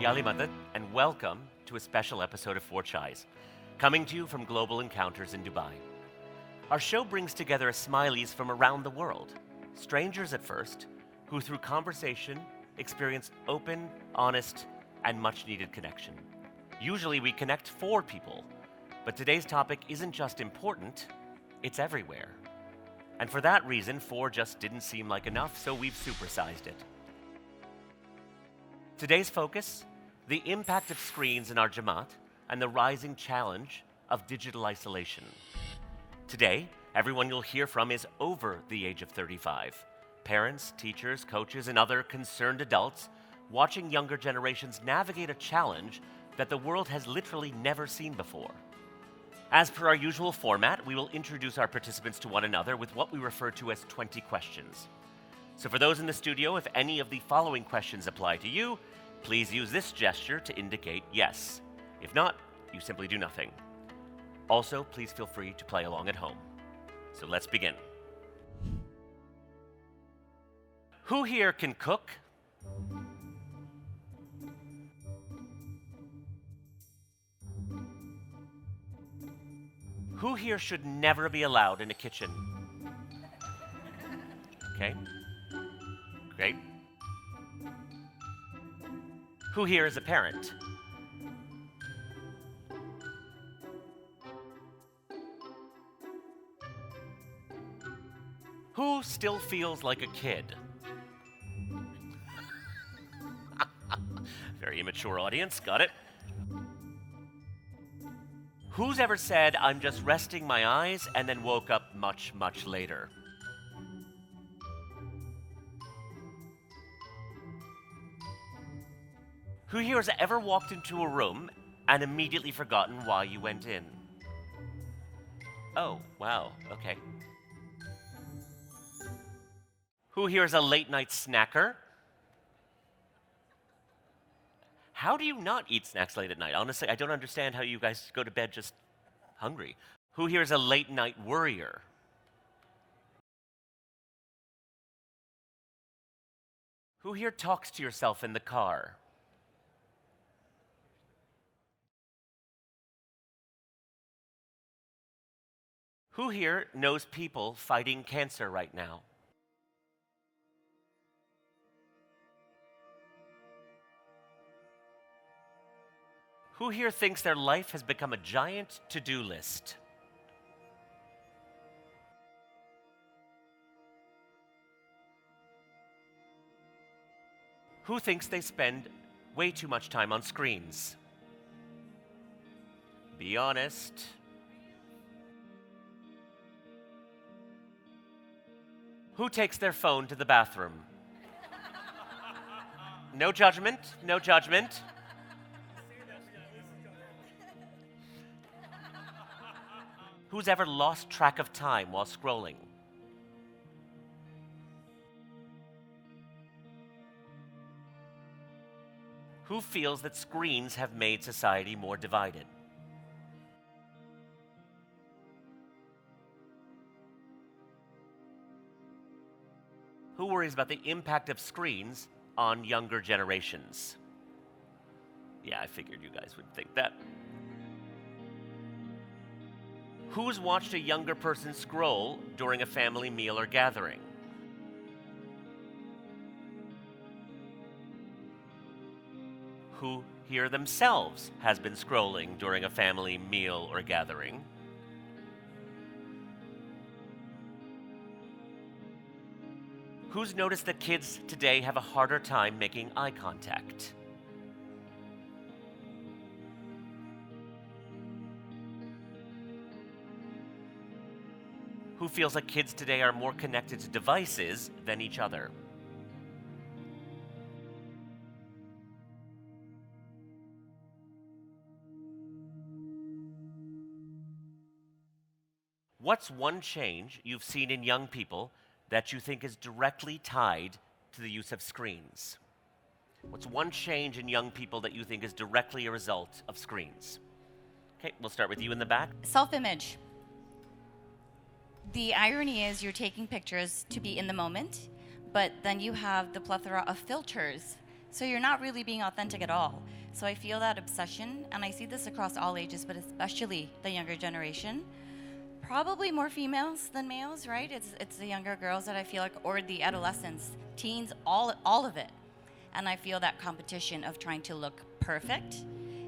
Yalimadat, and welcome to a special episode of Four Chais, coming to you from Global Encounters in Dubai. Our show brings together Smileys from around the world, strangers at first, who through conversation experience open, honest, and much-needed connection. Usually we connect four people, but today's topic isn't just important, it's everywhere. And for that reason, four just didn't seem like enough, so we've supersized it. Today's focus, the impact of screens in our Jamaat and the rising challenge of digital isolation. Today, everyone you'll hear from is over the age of 35. Parents, teachers, coaches, and other concerned adults watching younger generations navigate a challenge that the world has literally never seen before. As per our usual format, we will introduce our participants to one another with what we refer to as 20 questions. So for those in the studio, if any of the following questions apply to you, please use this gesture to indicate yes. If not, you simply do nothing. Also, please feel free to play along at home. So let's begin. Who here can cook? Who here should never be allowed in a kitchen? Okay, great. Who here is a parent? Who still feels like a kid? Very immature audience, got it. Who's ever said, I'm just resting my eyes, and then woke up much, much later? Who here has ever walked into a room and immediately forgotten why you went in? Oh, wow, okay. Who here is a late night snacker? How do you not eat snacks late at night? Honestly, I don't understand how you guys go to bed just hungry. Who here is a late night worrier? Who here talks to yourself in the car? Who here knows people fighting cancer right now? Who here thinks their life has become a giant to-do list? Who thinks they spend way too much time on screens? Be honest. Who takes their phone to the bathroom? No judgment, no judgment. Who's ever lost track of time while scrolling? Who feels that screens have made society more divided? Who worries about the impact of screens on younger generations? Yeah, I figured you guys would think that. Who's watched a younger person scroll during a family meal or gathering? Who here themselves has been scrolling during a family meal or gathering? Who's noticed that kids today have a harder time making eye contact? Who feels like kids today are more connected to devices than each other? What's one change you've seen in young people that you think is directly tied to the use of screens? What's one change in young people that you think is directly a result of screens? Okay, we'll start with you in the back. Self-image. The irony is you're taking pictures to be in the moment, but then you have the plethora of filters So you're not really being authentic at all. So I feel that obsession, and I see this across all ages, but especially the younger generation. Probably more females than males, right? It's the younger girls that I feel like, or the adolescents, teens, all of it. And I feel that competition of trying to look perfect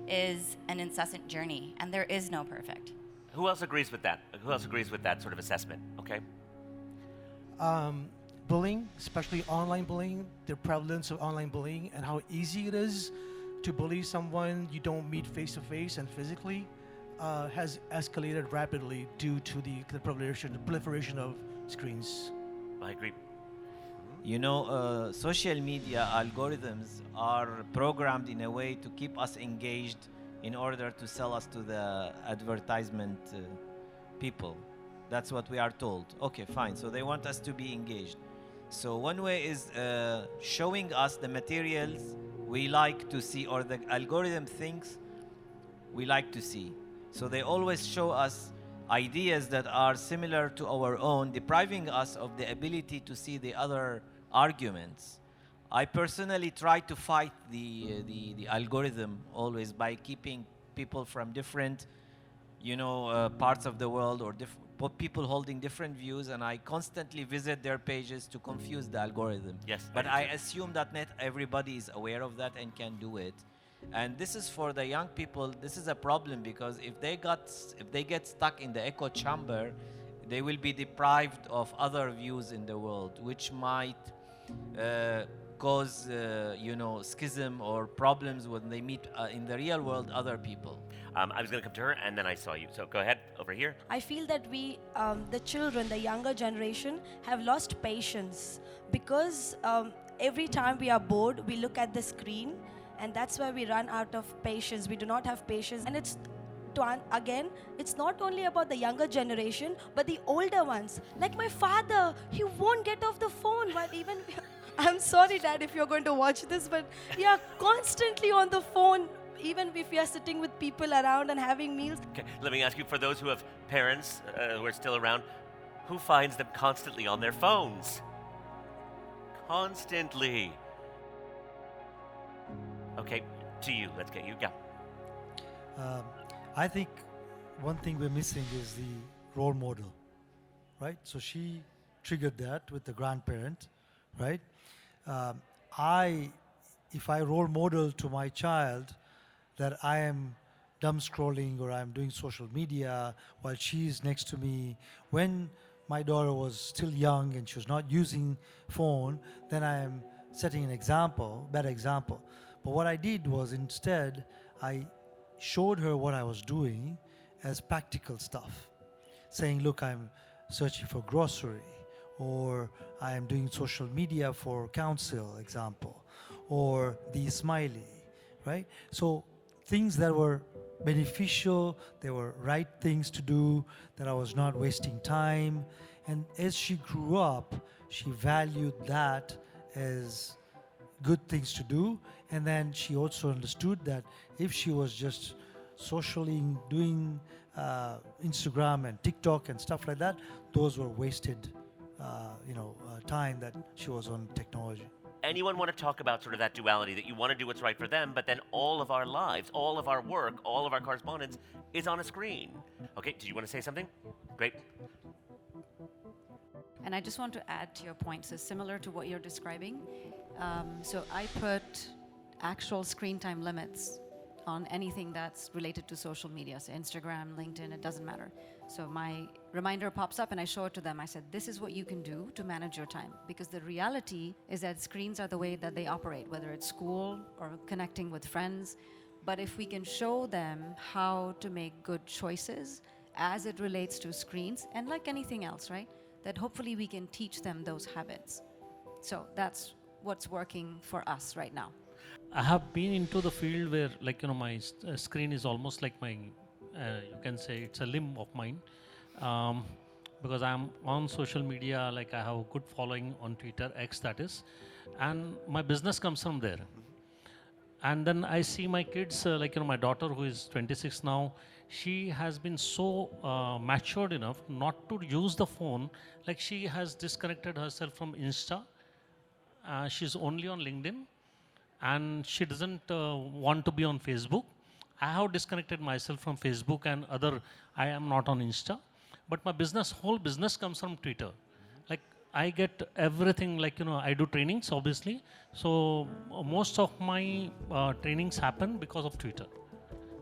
is an incessant journey, and there is no perfect. Who else agrees with that? Who else agrees with that sort of assessment? Okay. Bullying, especially online bullying, the prevalence of online bullying, and how easy it is to bully someone you don't meet face to face and physically, has escalated rapidly due to the proliferation of screens. I agree. You know, social media algorithms are programmed in a way to keep us engaged in order to sell us to the advertisement people. That's what we are told. Okay, fine. So they want us to be engaged. So one way is showing us the materials we like to see, or the algorithm thinks we like to see. So they always show us ideas that are similar to our own, depriving us of the ability to see the other arguments. I personally try to fight the algorithm always by keeping people from different, parts of the world, or people holding different views, and I constantly visit their pages to confuse the algorithm. Yes, But I I do too. assume that not everybody is aware of that and can do it. And this is for the young people. This is a problem because if they get stuck in the echo chamber, they will be deprived of other views in the world, which might cause schism or problems when they meet in the real world other people. I was going to come to her, and then I saw you. So go ahead, over here. I feel that we, the children, the younger generation, have lost patience because every time we are bored, we look at the screen, and that's why we run out of patience. We do not have patience, and again, it's not only about the younger generation, but the older ones. Like my father, he won't get off the phone. But even, I'm sorry, Dad, if you're going to watch this, but yeah, constantly on the phone. Even if we are sitting with people around and having meals. Okay, let me ask you, for those who have parents who are still around, who finds them constantly on their phones? Constantly. Okay, to you. Let's get you. Yeah. I think one thing we're missing is the role model, right? So she triggered that with the grandparent, right? If I role model to my child that I am dumb scrolling or I'm doing social media while she's next to me, when my daughter was still young and she was not using phone, then I am setting an example, bad example. But what I did was instead, I showed her what I was doing as practical stuff, saying, look, I'm searching for grocery, or I am doing social media for counsel, example, or the smiley, right? So things that were beneficial, they were right things to do, that I was not wasting time. And as she grew up, she valued that as good things to do. And then she also understood that if she was just socially doing Instagram and TikTok and stuff like that, those were wasted time that she was on technology. Anyone want to talk about sort of that duality, that you want to do what's right for them, but then all of our lives, all of our work, all of our correspondence is on a screen? Okay, do you want to say something? Great. And I just want to add to your point, so similar to what you're describing. So I put actual screen time limits on anything that's related to social media, so Instagram, LinkedIn, it doesn't matter. So my reminder pops up and I show it to them. I said, this is what you can do to manage your time. Because the reality is that screens are the way that they operate, whether it's school or connecting with friends. But if we can show them how to make good choices as it relates to screens, and like anything else, right? That hopefully we can teach them those habits. So that's what's working for us right now. I have been into the field where, my screen is almost like my, you can say it's a limb of mine, because I'm on social media. Like I have a good following on Twitter, X that is, and my business comes from there. And then I see my kids, my daughter who is 26 now, she has been so matured enough not to use the phone. Like she has disconnected herself from Insta. She's only on LinkedIn. and she doesn't want to be on Facebook. I have disconnected myself from Facebook and other. I am not on Insta, but my whole business comes from Twitter. Like I get everything. Like I do trainings, obviously. So most of my trainings happen because of Twitter.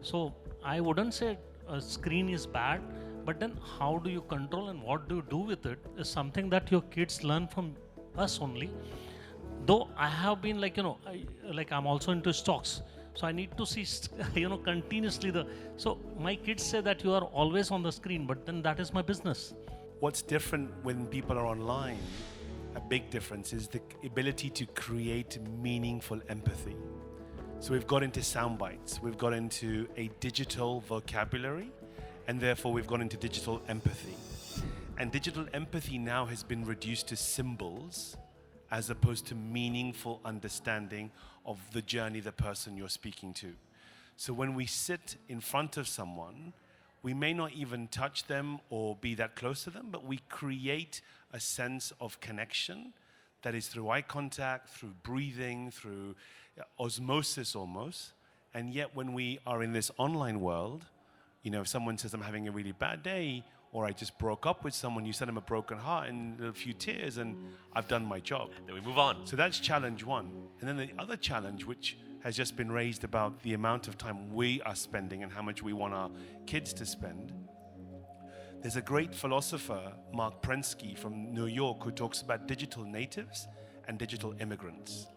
So I wouldn't say a screen is bad, but then how do you control and what do you do with it is something that your kids learn from us only. Though I have been I'm also into stocks, so I need to see continuously so my kids say that you are always on the screen, but then that is my business. What's different when people are online, a big difference, is the ability to create meaningful empathy. So we've got into sound bites, we've got into a digital vocabulary, and therefore we've got into digital empathy. And digital empathy now has been reduced to symbols as opposed to meaningful understanding of the journey, the person you're speaking to. So when we sit in front of someone, we may not even touch them or be that close to them, but we create a sense of connection that is through eye contact, through breathing, through osmosis almost. And yet when we are in this online world, if someone says, I'm having a really bad day, or I just broke up with someone, you send them a broken heart and a few tears, and I've done my job. Then we move on. So that's challenge one. And then the other challenge, which has just been raised about the amount of time we are spending and how much we want our kids to spend. There's a great philosopher, Mark Prensky from New York, who talks about digital natives and digital immigrants.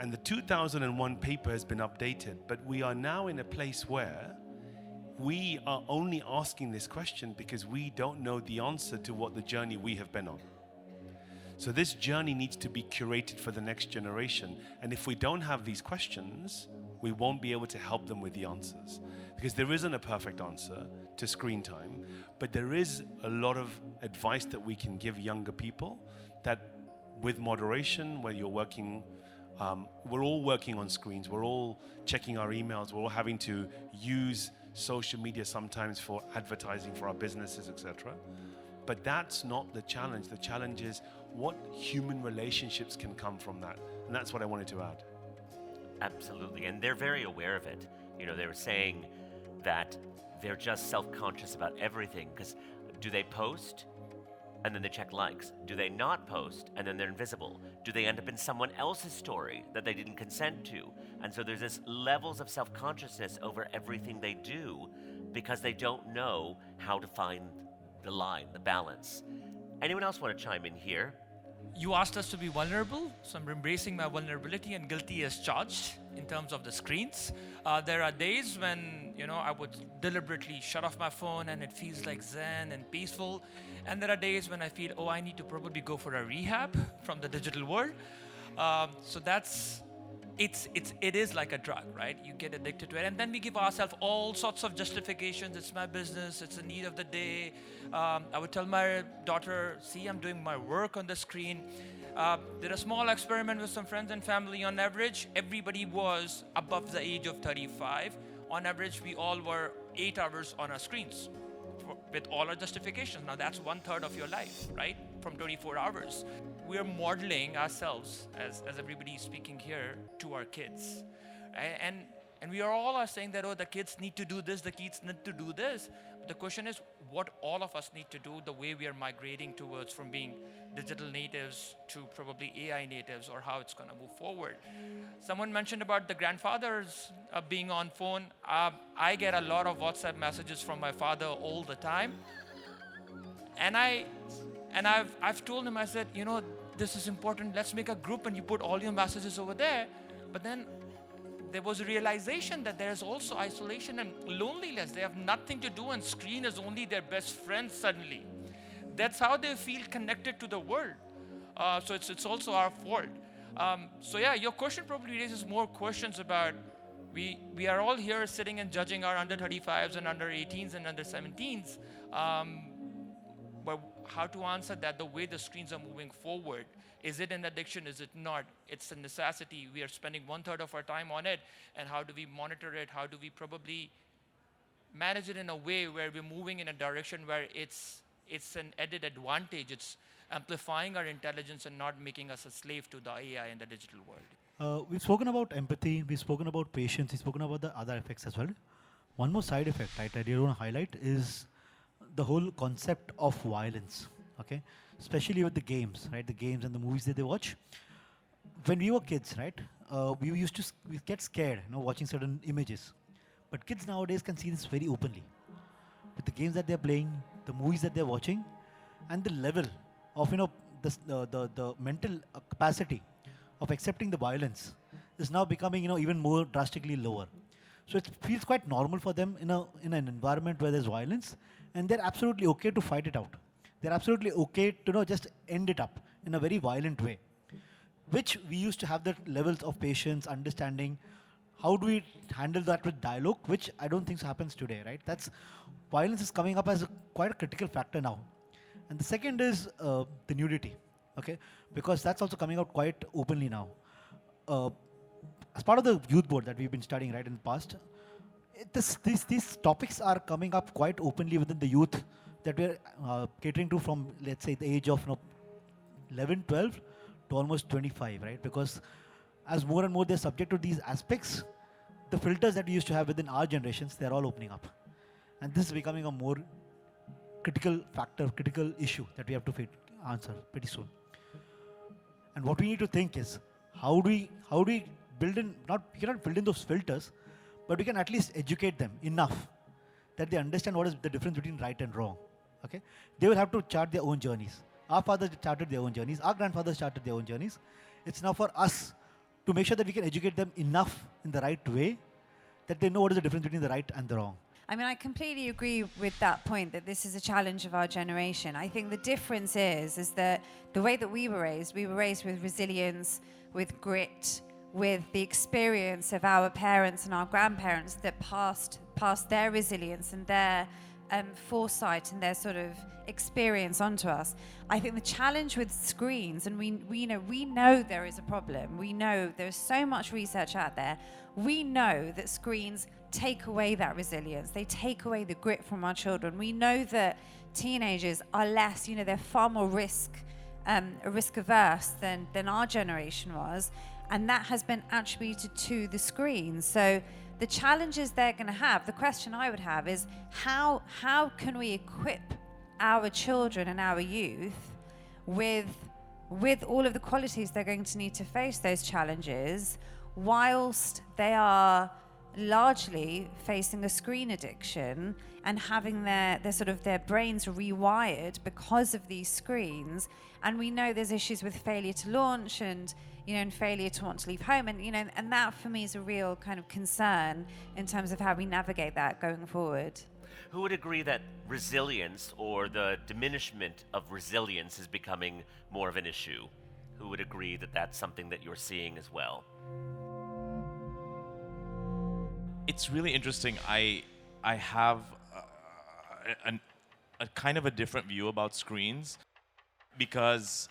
And the 2001 paper has been updated, but we are now in a place where we are only asking this question because we don't know the answer to what the journey we have been on. So this journey needs to be curated for the next generation. And if we don't have these questions, we won't be able to help them with the answers. Because there isn't a perfect answer to screen time, but there is a lot of advice that we can give younger people that with moderation, where you're working, we're all working on screens, we're all checking our emails, we're all having to use social media sometimes for advertising for our businesses, etc. But that's not the challenge. The challenge is what human relationships can come from that. And that's what I wanted to add. Absolutely. And they're very aware of it. They were saying that they're just self-conscious about everything, because do they post and then they check likes? Do they not post and then they're invisible? Do they end up in someone else's story that they didn't consent to? And so there's this levels of self-consciousness over everything they do because they don't know how to find the line, the balance. Anyone else want to chime in here? You asked us to be vulnerable, so I'm embracing my vulnerability, and guilty as charged in terms of the screens. There are days when I would deliberately shut off my phone and it feels like zen and peaceful. And there are days when I feel, I need to probably go for a rehab from the digital world. So it is like a drug, right? You get addicted to it. And then we give ourselves all sorts of justifications. It's my business. It's the need of the day. I would tell my daughter, see, I'm doing my work on the screen. Did a small experiment with some friends and family. On average, everybody was above the age of 35. On average, we all were 8 hours on our screens with all our justifications. Now that's 1/3 of your life, right? From 24 hours. We're modeling ourselves, as everybody is speaking here, to our kids. And we are all saying that, the kids need to do this, the kids need to do this. But the question is, what all of us need to do, the way we are migrating towards from being digital natives to probably AI natives, or how it's going to move forward. Someone mentioned about the grandfathers being on phone. I get a lot of WhatsApp messages from my father all the time. And I've told him, I said, this is important. Let's make a group and you put all your messages over there. But then there was a realization that there's also isolation and loneliness. They have nothing to do, and screen is only their best friend suddenly. That's how they feel connected to the world. So it's also our fault. So yeah, your question probably raises more questions about, we are all here sitting and judging our under 35s and under 18s and under 17s. But how to answer that, the way the screens are moving forward? Is it an addiction? Is it not? It's a necessity. We are spending 1/3 of our time on it. And how do we monitor it? How do we probably manage it in a way where we're moving in a direction where it's an added advantage? It's amplifying our intelligence and not making us a slave to the AI and the digital world. We've spoken about empathy, we've spoken about patience, we've spoken about the other effects as well. One more side effect, right, I really want to highlight is the whole concept of violence, okay? Especially with the games, right? The games and the movies that they watch. When we were kids, right, we used to we get scared, watching certain images. But kids nowadays can see this very openly. With the games that they're playing, the movies that they're watching, and the level of, the mental capacity of accepting the violence is now becoming, even more drastically lower. So it feels quite normal for them in an environment where there's violence, and they're absolutely okay to fight it out. They're absolutely okay to just end it up in a very violent way, which we used to have the levels of patience, understanding. How do we handle that with dialogue, which I don't think happens today, right? Violence is coming up as quite a critical factor now. And the second is the nudity, okay? Because that's also coming out quite openly now. As part of the youth board that we've been studying, right, in the past, these topics are coming up quite openly within the youth that we're catering to from, let's say, the age of 11, 12 to almost 25, right? Because as more and more they're subject to these aspects, the filters that we used to have within our generations, they're all opening up. And this is becoming a more critical factor, critical issue that we have to answer pretty soon. And what we need to think is, how do we build in, we cannot build in those filters, but we can at least educate them enough that they understand what is the difference between right and wrong, okay? They will have to chart their own journeys. Our fathers charted their own journeys, our grandfathers charted their own journeys. It's now for us to make sure that we can educate them enough in the right way that they know what is the difference between the right and the wrong. I mean, I completely agree with that point, that this is a challenge of our generation. I think the difference is that the way that we were raised with resilience, with grit, with the experience of our parents and our grandparents that passed their resilience and their foresight and their sort of experience onto us. I think the challenge with screens, and we know there is a problem. We know there's so much research out there. We know that screens take away that resilience. They take away the grit from our children. We know that teenagers are less, they're far more risk averse than our generation was. And that has been attributed to the screens. So the challenges they're going to have, the question I would have is, how can we equip our children and our youth with all of the qualities they're going to need to face those challenges, whilst they are largely facing a screen addiction and having their brains rewired because of these screens. And we know there's issues with failure to launch and failure to want to leave home, and that for me is a real kind of concern in terms of how we navigate that going forward. Who would agree that resilience, or the diminishment of resilience, is becoming more of an issue? Who would agree that that's something that you're seeing as well? It's really interesting. I have a kind of a different view about screens, because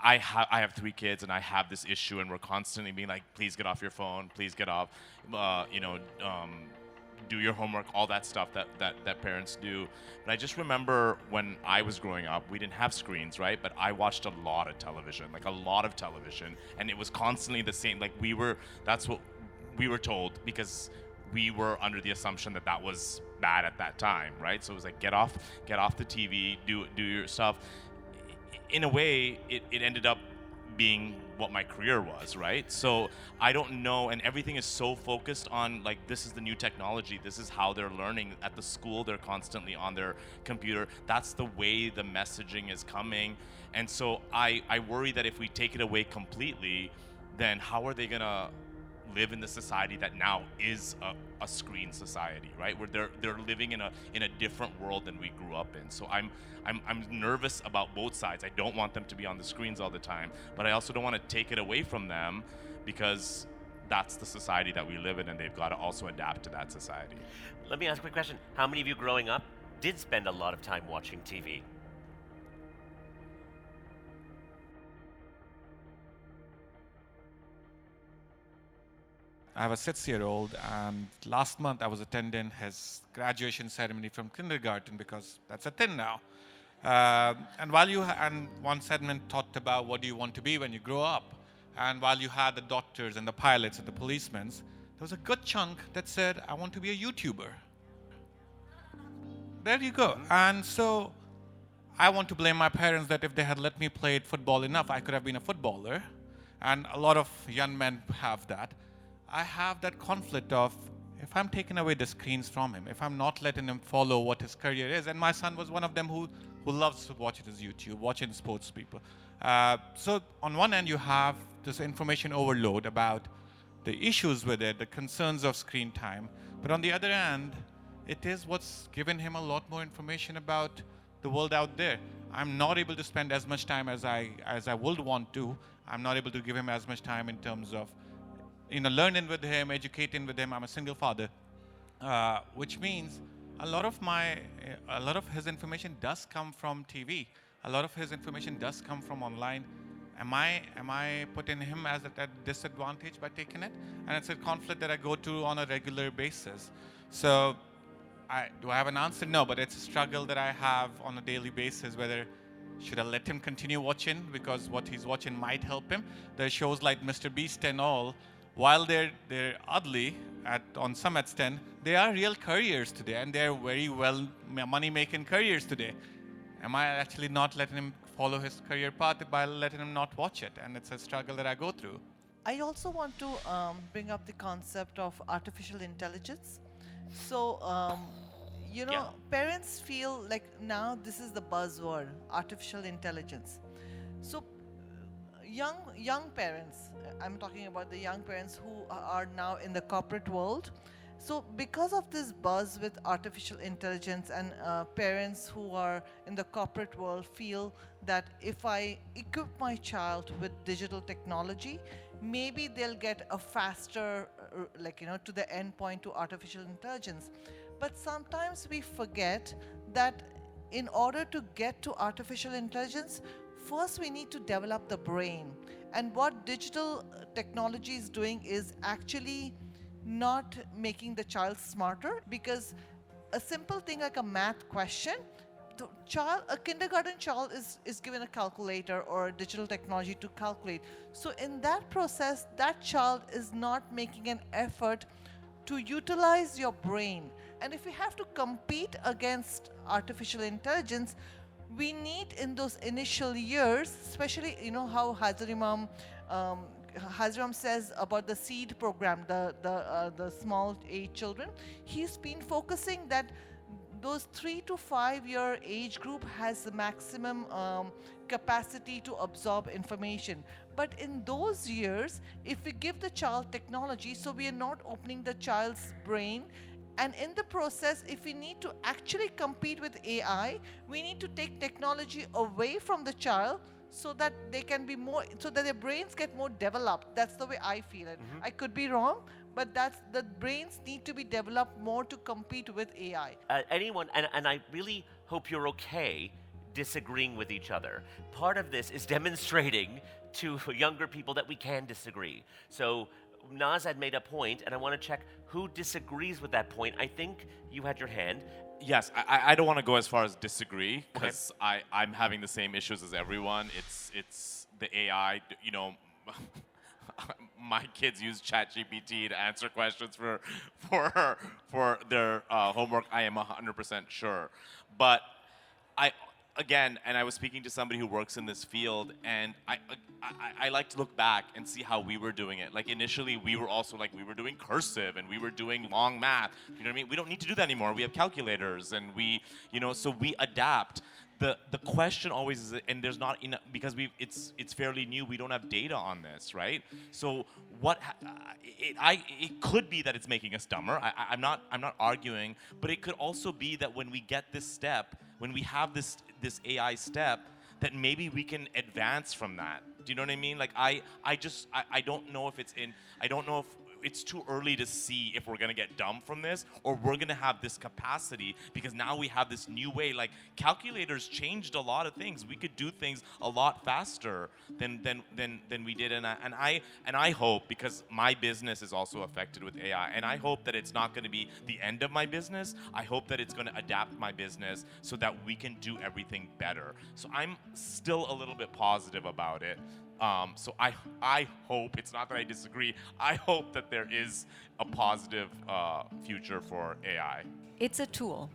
I have 3 kids and I have this issue, and we're constantly being like, please get off your phone, please get off, do your homework, all that stuff that parents do. But I just remember when I was growing up, we didn't have screens, right? But I watched a lot of television, and it was constantly the same. That's what we were told, because we were under the assumption that was bad at that time, right? So it was like, get off the TV, do your stuff. In a way, it ended up being what my career was, right? So I don't know, and everything is so focused on, this is the new technology, this is how they're learning. At the school, they're constantly on their computer. That's the way the messaging is coming. And so I worry that if we take it away completely, then how are they gonna live in the society that now is a screen society, right? Where they're living in a different world than we grew up in. So I'm nervous about both sides. I don't want them to be on the screens all the time, but I also don't want to take it away from them, because that's the society that we live in, and they've got to also adapt to that society. Let me ask a quick question. How many of you growing up did spend a lot of time watching TV? I have a 6-year-old, and last month I was attending his graduation ceremony from kindergarten, because that's a thing now. And one segment talked about, what do you want to be when you grow up? And while you had the doctors and the pilots and the policemen, there was a good chunk that said, I want to be a YouTuber. There you go. And so I want to blame my parents that if they had let me play football enough, I could have been a footballer. And a lot of young men have that. I have that conflict of, if I'm taking away the screens from him, if I'm not letting him follow what his career is, and my son was one of them who loves to watch his YouTube, watching sports people. So on one end, you have this information overload about the issues with it, the concerns of screen time. But on the other end, it is what's given him a lot more information about the world out there. I'm not able to spend as much time as I would want to. I'm not able to give him as much time in terms of learning with him, educating with him. I'm a single father, which means a lot of his information does come from TV. A lot of his information does come from online. Am I putting him at a disadvantage by taking it? And it's a conflict that I go through on a regular basis. So do I have an answer? No, but it's a struggle that I have on a daily basis, whether should I let him continue watching because what he's watching might help him. There are shows like Mr. Beast and all, while they're oddly, on some extent, they are real careers today, and they're very well money-making careers today. Am I actually not letting him follow his career path by letting him not watch it? And it's a struggle that I go through. I also want to bring up the concept of artificial intelligence. So, parents feel like now this is the buzzword, artificial intelligence. So, young parents, I'm talking about the young parents who are now in the corporate world. So because of this buzz with artificial intelligence, and parents who are in the corporate world feel that if I equip my child with digital technology, maybe they'll get a faster, to the end point to artificial intelligence. But sometimes we forget that in order to get to artificial intelligence, first we need to develop the brain. And what digital technology is doing is actually not making the child smarter, because a simple thing like a math question, a kindergarten child is given a calculator or a digital technology to calculate. So in that process, that child is not making an effort to utilize your brain. And if we have to compete against artificial intelligence, we need in those initial years, especially how Haziram says about the seed program, the small age children. He's been focusing that those 3 to 5 year age group has the maximum capacity to absorb information. But in those years, if we give the child technology, so we are not opening the child's brain. And in the process, if we need to actually compete with AI, we need to take technology away from the child so that they can be more, so that their brains get more developed. That's the way I feel it. I could be wrong, but the brains need to be developed more to compete with AI. Anyone, and I really hope you're okay disagreeing with each other. Part of this is demonstrating to younger people that we can disagree. So Naz had made a point, and I want to check who disagrees with that point. I think you had your hand. Yes, I don't want to go as far as disagree, because I'm having the same issues as everyone. It's the AI, my kids use ChatGPT to answer questions for their homework. I am 100% sure. But again, and I was speaking to somebody who works in this field, and I like to look back and see how we were doing it. Like initially, we were also we were doing cursive and we were doing long math. You know what I mean? We don't need to do that anymore. We have calculators, and so we adapt. The question always is, and there's not enough, because it's fairly new. We don't have data on this, right? So it could be that it's making us dumber. I'm not arguing, but it could also be that when we get this step, when we have this AI step, that maybe we can advance from that. Do you know what I mean? I don't know if I don't know if it's too early to see if we're going to get dumb from this, or we're going to have this capacity, because now we have this new way. Like calculators changed a lot of things. We could do things a lot faster than we did. And I hope, because my business is also affected with AI, and I hope that it's not going to be the end of my business. I hope that it's going to adapt my business so that we can do everything better. So I'm still a little bit positive about it. So I hope, it's not that I disagree, I hope that there is a positive future for AI. It's a tool,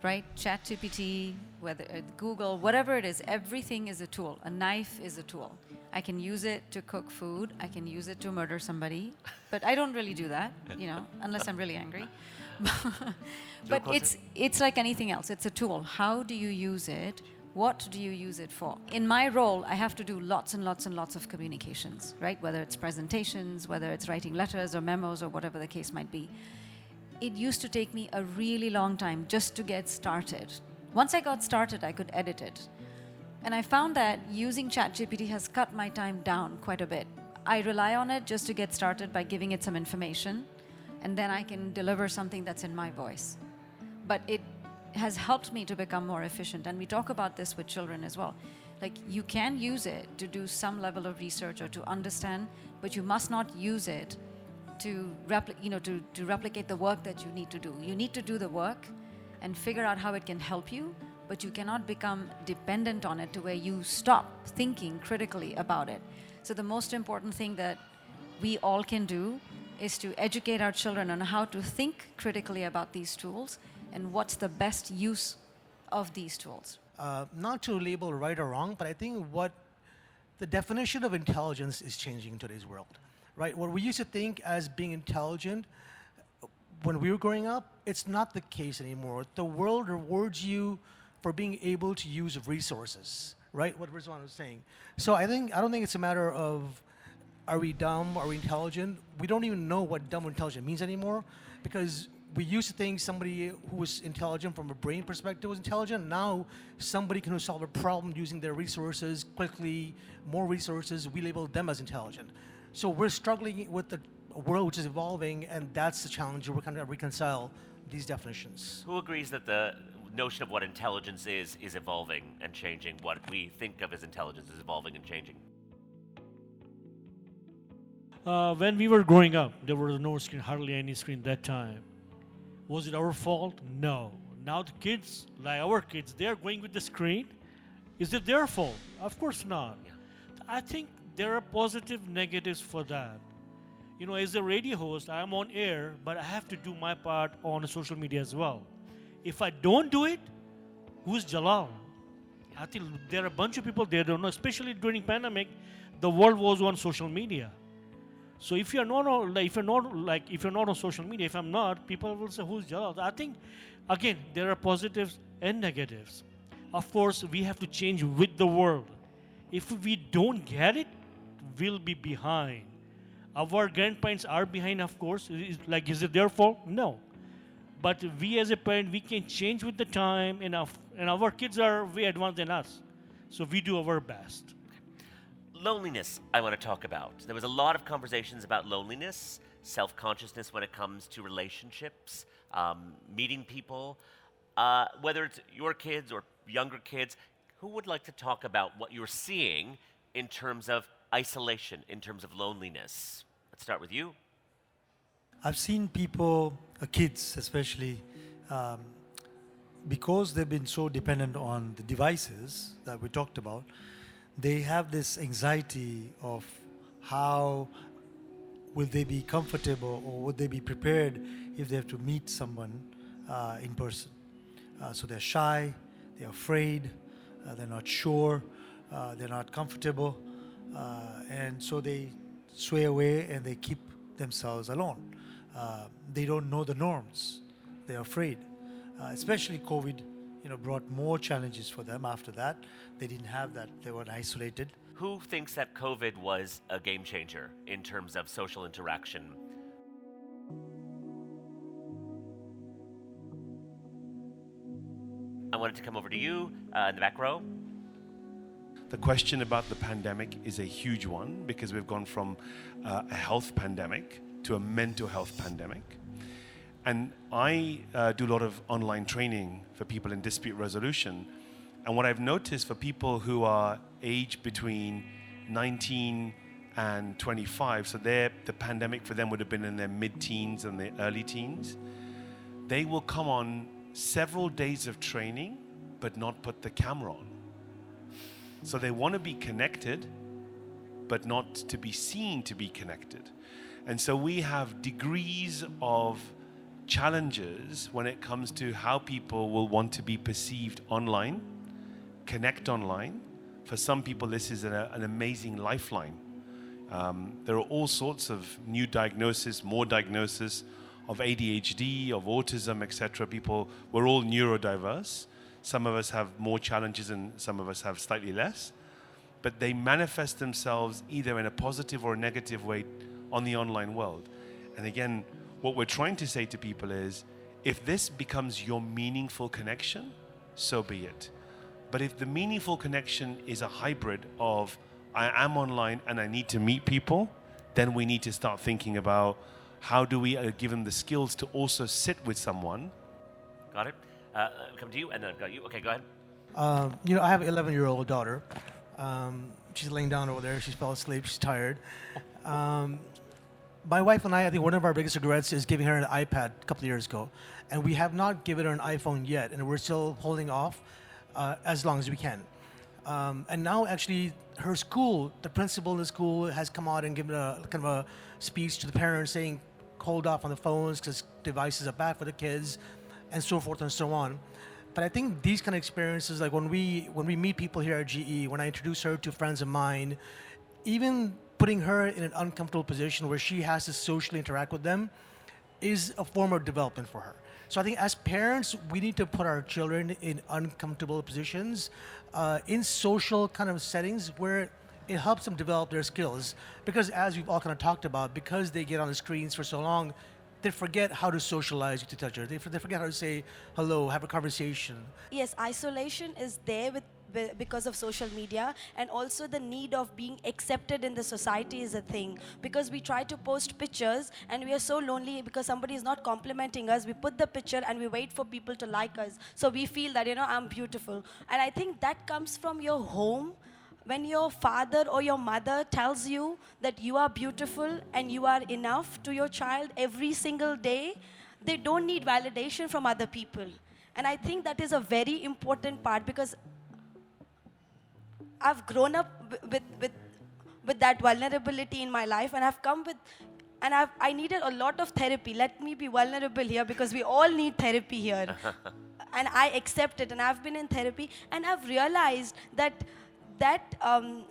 right? ChatGPT, whether Google, whatever it is, everything is a tool. A knife is a tool. I can use it to cook food. I can use it to murder somebody, but I don't really do that, unless I'm really angry. But it's like anything else. It's a tool. How do you use it? What do you use it for? In my role, I have to do lots and lots and lots of communications, right? Whether it's presentations, whether it's writing letters or memos or whatever the case might be. It used to take me a really long time just to get started. Once I got started, I could edit it. And I found that using ChatGPT has cut my time down quite a bit. I rely on it just to get started by giving it some information, and then I can deliver something that's in my voice. But it has helped me to become more efficient, and we talk about this with children as well. Like, you can use it to do some level of research or to understand, but you must not use it to replicate the work that you need to do. You need to do the work and figure out how it can help you, but you cannot become dependent on it to where you stop thinking critically about it. So the most important thing that we all can do is to educate our children on how to think critically about these tools and what's the best use of these tools. Not to label right or wrong, but I think what the definition of intelligence is changing in today's world, right? What we used to think as being intelligent when we were growing up, it's not the case anymore. The world rewards you for being able to use resources, right? What Rizwan was saying. So I don't think it's a matter of are we dumb, are we intelligent? We don't even know what dumb or intelligent means anymore, because we used to think somebody who was intelligent from a brain perspective was intelligent. Now somebody can solve a problem using their resources quickly, more resources, we label them as intelligent. So we're struggling with the world which is evolving, and that's the challenge. We're kind of reconcile these definitions. Who agrees that the notion of what intelligence is evolving and changing? What we think of as intelligence is evolving and changing? When we were growing up, there was no screen, hardly any screen that time. Was it our fault? No. Now the kids, like our kids, they're going with the screen. Is it their fault? Of course not. Yeah. I think there are positive negatives for that. As a radio host, I'm on air, but I have to do my part on social media as well. If I don't do it, who's Jalal? I think there are a bunch of people they don't know, especially during pandemic, the world was on social media. So if you're not on social media, if I'm not, people will say, who's Jalal? I think, again, there are positives and negatives. Of course, we have to change with the world. If we don't get it, we'll be behind. Our grandparents are behind, of course. Is it their fault? No. But we as a parent, we can change with the time, and our kids are way advanced than us. So we do our best. Loneliness, I want to talk about. There was a lot of conversations about loneliness, self-consciousness when it comes to relationships, meeting people. Whether it's your kids or younger kids, who would like to talk about what you're seeing in terms of isolation, in terms of loneliness? Let's start with you. I've seen people, kids especially, because they've been so dependent on the devices that we talked about, they have this anxiety of how will they be comfortable or would they be prepared if they have to meet someone in person. So they're shy, they're afraid, they're not sure, they're not comfortable, and so they sway away and they keep themselves alone. They don't know the norms. They're afraid. Especially COVID, brought more challenges for them after that. They didn't have that. They were isolated. Who thinks that COVID was a game changer in terms of social interaction? I wanted to come over to you in the back row. The question about the pandemic is a huge one because we've gone from a health pandemic to a mental health pandemic. And I do a lot of online training for people in dispute resolution. And what I've noticed for people who are aged between 19 and 25, so the pandemic for them would have been in their mid-teens and their early teens, they will come on several days of training but not put the camera on. So they want to be connected, but not to be seen to be connected. And so we have degrees of challenges when it comes to how people will want to be perceived online, connect online. For some people, this is an amazing lifeline. There are all sorts of new diagnoses, more diagnosis of ADHD, of autism, etc. People, we're all neurodiverse. Some of us have more challenges and some of us have slightly less. But they manifest themselves either in a positive or a negative way on the online world. And again, what we're trying to say to people is, if this becomes your meaningful connection, so be it. But if the meaningful connection is a hybrid of, I am online and I need to meet people, then we need to start thinking about how do we give them the skills to also sit with someone. Got it? Come to you, and then I've got you. Okay, go ahead. I have an 11-year-old daughter. She's laying down over there. She fell asleep. She's tired. My wife and I think one of our biggest regrets is giving her an iPad a couple of years ago. And we have not given her an iPhone yet, and we're still holding off as long as we can. And now actually her school, the principal in the school has come out and given a kind of a speech to the parents saying, hold off on the phones because devices are bad for the kids and so forth and so on. But I think these kind of experiences, like when we meet people here at GE, when I introduce her to friends of mine, even putting her in an uncomfortable position where she has to socially interact with them is a form of development for her. So I think as parents, we need to put our children in uncomfortable positions, in social kind of settings where it helps them develop their skills. Because as we've all kind of talked about, because they get on the screens for so long, they forget how to socialize with each other. They forget how to say hello, have a conversation. Yes, isolation is there because of social media, and also the need of being accepted in the society is a thing, because we try to post pictures and we are so lonely because somebody is not complimenting us. We put the picture and we wait for people to like us, so we feel that I'm beautiful. And I think that comes from your home. When your father or your mother tells you that you are beautiful and you are enough to your child every single day, they don't need validation from other people. And I think that is a very important part, because I've grown up with that vulnerability in my life, and I've come with, and I needed a lot of therapy. Let me be vulnerable here, because we all need therapy here. And I accept it, and I've been in therapy, and I've realized that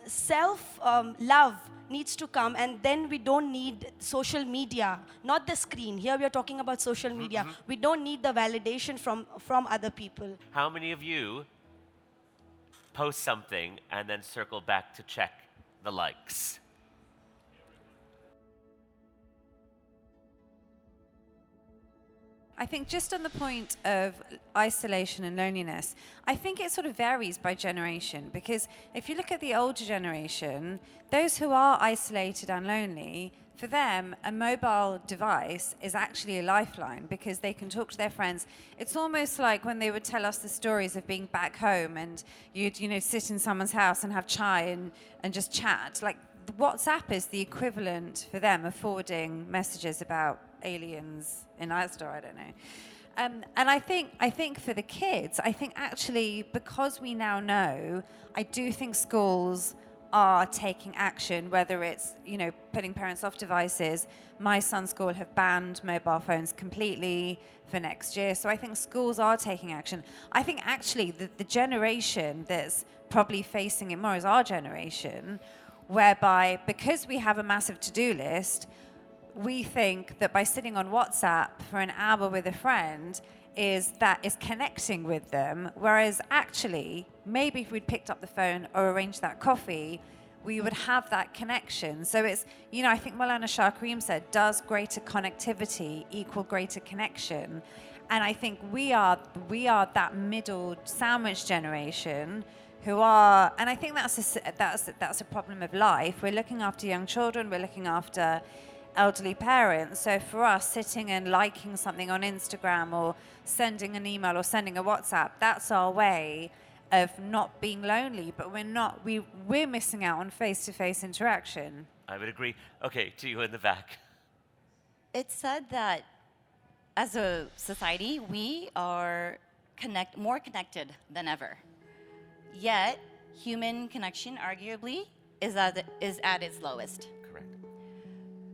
self-love needs to come, and then we don't need social media, not the screen. Here we are talking about social media. We don't need the validation from other people. How many of you post something and then circle back to check the likes? I think just on the point of isolation and loneliness, I think it sort of varies by generation, because if you look at the older generation, those who are isolated and lonely, for them, a mobile device is actually a lifeline, because they can talk to their friends. It's almost like when they would tell us the stories of being back home and you'd, sit in someone's house and have chai and just chat. Like, WhatsApp is the equivalent for them of forwarding messages about aliens in Asda, I don't know. And I think for the kids, I think actually, because we now know, I do think schools are taking action, whether it's, putting parents off devices. My son's school have banned mobile phones completely for next year. So I think schools are taking action. I think actually the generation that's probably facing it more is our generation, whereby because we have a massive to-do list, we think that by sitting on WhatsApp for an hour with a friend is connecting with them, whereas actually, maybe if we'd picked up the phone or arranged that coffee, we would have that connection. So it's, I think Maulana Shah Karim said, does greater connectivity equal greater connection? And I think we are that middle sandwich generation who are, and I think that's a problem of life. We're looking after young children, we're looking after elderly parents. So for us, sitting and liking something on Instagram or sending an email or sending a WhatsApp, that's our way of not being lonely, but we're missing out on face-to-face interaction. I would agree. Okay, to you in the back. It's said that as a society, we are more connected than ever. Yet, human connection arguably is at its lowest. Correct.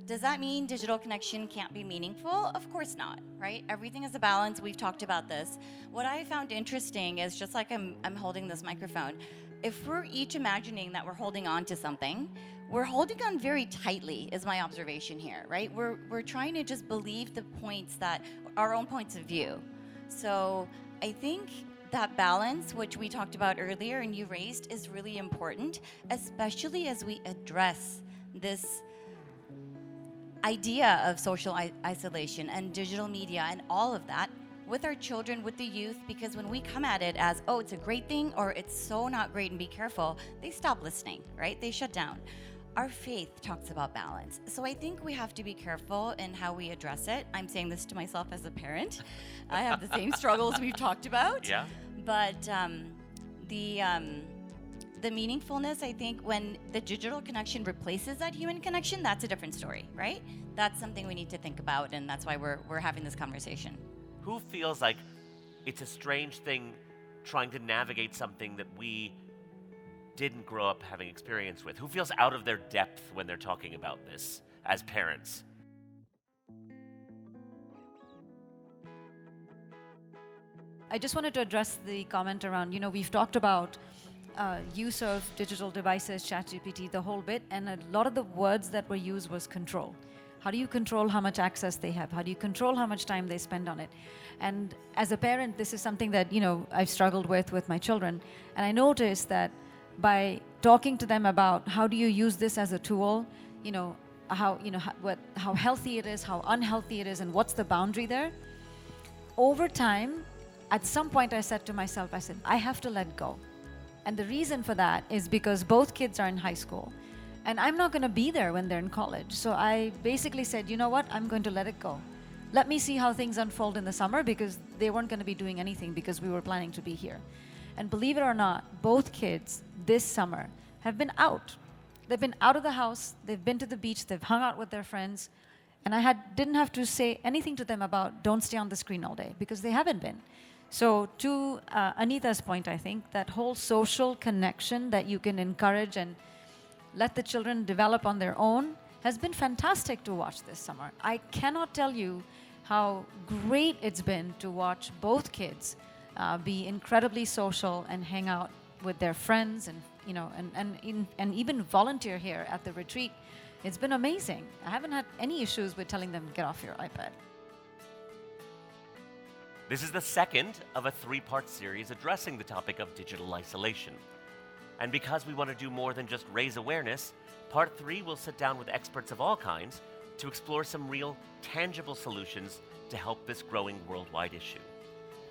Does that mean digital connection can't be meaningful? Of course not, right? Everything is a balance. We've talked about this. What I found interesting is, just like I'm holding this microphone, if we're each imagining that we're holding on to something, we're holding on very tightly, is my observation here, right? We're trying to just believe the points that, our own points of view. So I think that balance, which we talked about earlier and you raised, is really important, especially as we address this idea of social isolation and digital media and all of that with our children, with the youth, because when we come at it as, oh, it's a great thing or it's so not great and be careful, they stop listening, right? They shut down. Our faith talks about balance. So I think we have to be careful in how we address it. I'm saying this to myself as a parent. I have the same struggles we've talked about. Yeah. But the meaningfulness, I think, when the digital connection replaces that human connection, that's a different story, right? That's something we need to think about, and that's why we're having this conversation. Who feels like it's a strange thing trying to navigate something that we didn't grow up having experience with? Who feels out of their depth when they're talking about this as parents? I just wanted to address the comment around, we've talked about use of digital devices, ChatGPT, the whole bit, and a lot of the words that were used was control. How do you control how much access they have? How do you control how much time they spend on it? And as a parent, this is something that, I've struggled with my children. And I noticed that by talking to them about how do you use this as a tool, how healthy it is, how unhealthy it is, and what's the boundary there. Over time, at some point I said to myself, I have to let go. And the reason for that is because both kids are in high school. And I'm not going to be there when they're in college. So I basically said, you know what? I'm going to let it go. Let me see how things unfold in the summer, because they weren't going to be doing anything because we were planning to be here. And believe it or not, both kids this summer have been out. They've been out of the house. They've been to the beach. They've hung out with their friends. And I didn't have to say anything to them about don't stay on the screen all day, because they haven't been. So to Anita's point, I think that whole social connection that you can encourage and let the children develop on their own has been fantastic to watch this summer. I cannot tell you how great it's been to watch both kids be incredibly social and hang out with their friends and and even volunteer here at the retreat. It's been amazing. I haven't had any issues with telling them get off your iPad. This is the second of a 3-part series addressing the topic of digital isolation. And because we want to do more than just raise awareness, part 3 will sit down with experts of all kinds to explore some real, tangible solutions to help this growing worldwide issue.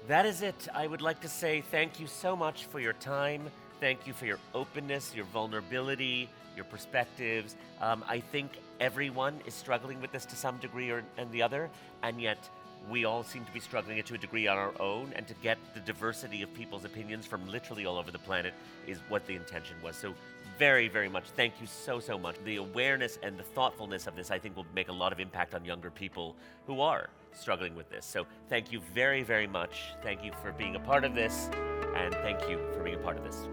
That is it. I would like to say thank you so much for your time. Thank you for your openness, your vulnerability, your perspectives. I think everyone is struggling with this to some degree and the other, and yet we all seem to be struggling to a degree on our own, and to get the diversity of people's opinions from literally all over the planet is what the intention was. So very, very much, thank you so, so much. The awareness and the thoughtfulness of this, I think, will make a lot of impact on younger people who are struggling with this. So thank you very, very much. Thank you for being a part of this, and thank you for being a part of this.